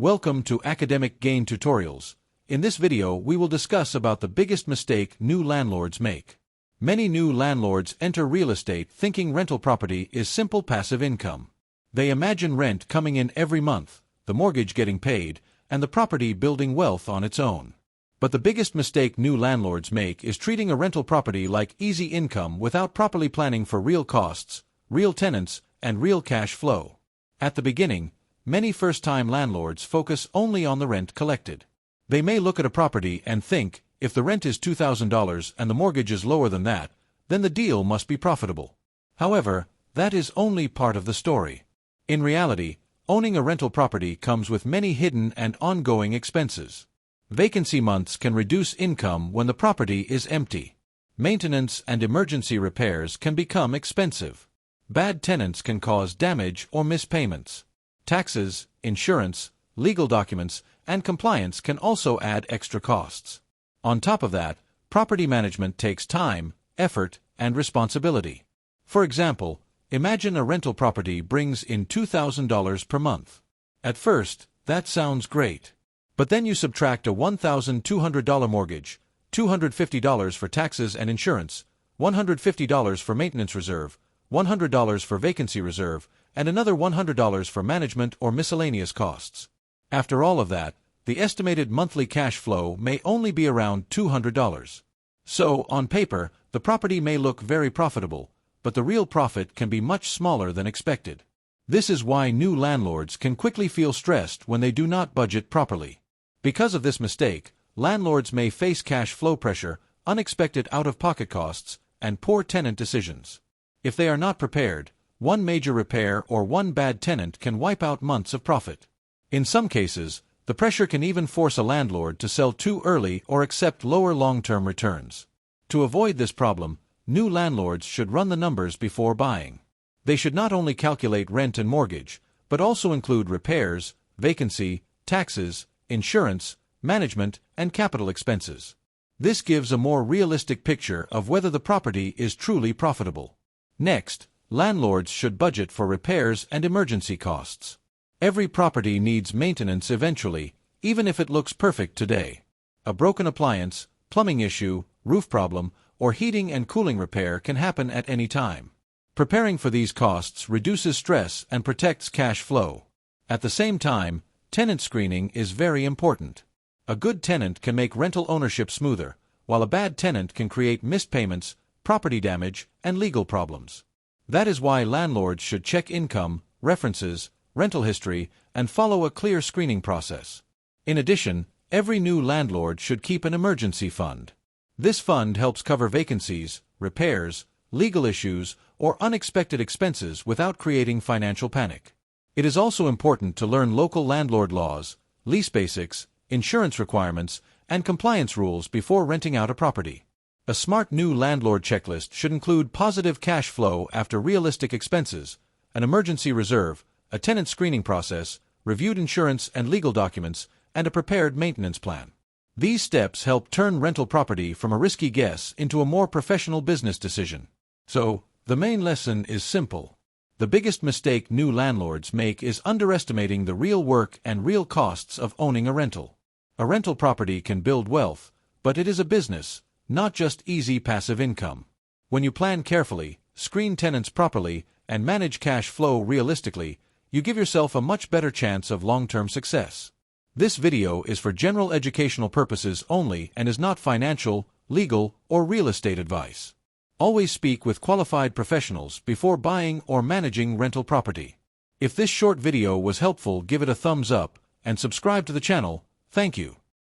Welcome to Academic Gain Tutorials. In this video we will discuss about the biggest mistake new landlords make. Many new landlords enter real estate thinking rental property is simple passive income. They imagine rent coming in every month, the mortgage getting paid, and the property building wealth on its own. But the biggest mistake new landlords make is treating a rental property like easy income without properly planning for real costs, real tenants, and real cash flow. At the beginning, many first-time landlords focus only on the rent collected. They may look at a property and think, if the rent is $2,000 and the mortgage is lower than that, then the deal must be profitable. However, that is only part of the story. In reality, owning a rental property comes with many hidden and ongoing expenses. Vacancy months can reduce income when the property is empty. Maintenance and emergency repairs can become expensive. Bad tenants can cause damage or miss payments. Taxes, insurance, legal documents, and compliance can also add extra costs. On top of that, property management takes time, effort, and responsibility. For example, imagine a rental property brings in $2,000 per month. At first, that sounds great. But then you subtract a $1,200 mortgage, $250 for taxes and insurance, $150 for maintenance reserve, $100 for vacancy reserve, and another $100 for management or miscellaneous costs. After all of that, the estimated monthly cash flow may only be around $200. So, on paper, the property may look very profitable, but the real profit can be much smaller than expected. This is why new landlords can quickly feel stressed when they do not budget properly. Because of this mistake, landlords may face cash flow pressure, unexpected out-of-pocket costs, and poor tenant decisions. If they are not prepared, one major repair or one bad tenant can wipe out months of profit. In some cases, the pressure can even force a landlord to sell too early or accept lower long-term returns. To avoid this problem, new landlords should run the numbers before buying. They should not only calculate rent and mortgage, but also include repairs, vacancy, taxes, insurance, management, and capital expenses. This gives a more realistic picture of whether the property is truly profitable. Next, landlords should budget for repairs and emergency costs. Every property needs maintenance eventually, even if it looks perfect today. A broken appliance, plumbing issue, roof problem, or heating and cooling repair can happen at any time. Preparing for these costs reduces stress and protects cash flow. At the same time, tenant screening is very important. A good tenant can make rental ownership smoother, while a bad tenant can create missed payments, property damage, and legal problems. That is why landlords should check income, references, rental history, and follow a clear screening process. In addition, every new landlord should keep an emergency fund. This fund helps cover vacancies, repairs, legal issues, or unexpected expenses without creating financial panic. It is also important to learn local landlord laws, lease basics, insurance requirements, and compliance rules before renting out a property. A smart new landlord checklist should include positive cash flow after realistic expenses, an emergency reserve, a tenant screening process, reviewed insurance and legal documents, and a prepared maintenance plan. These steps help turn rental property from a risky guess into a more professional business decision. So, the main lesson is simple. The biggest mistake new landlords make is underestimating the real work and real costs of owning a rental. A rental property can build wealth, but it is a business, not just easy passive income. When you plan carefully, screen tenants properly, and manage cash flow realistically, you give yourself a much better chance of long-term success. This video is for general educational purposes only and is not financial, legal, or real estate advice. Always speak with qualified professionals before buying or managing rental property. If this short video was helpful, give it a thumbs up and subscribe to the channel. Thank you.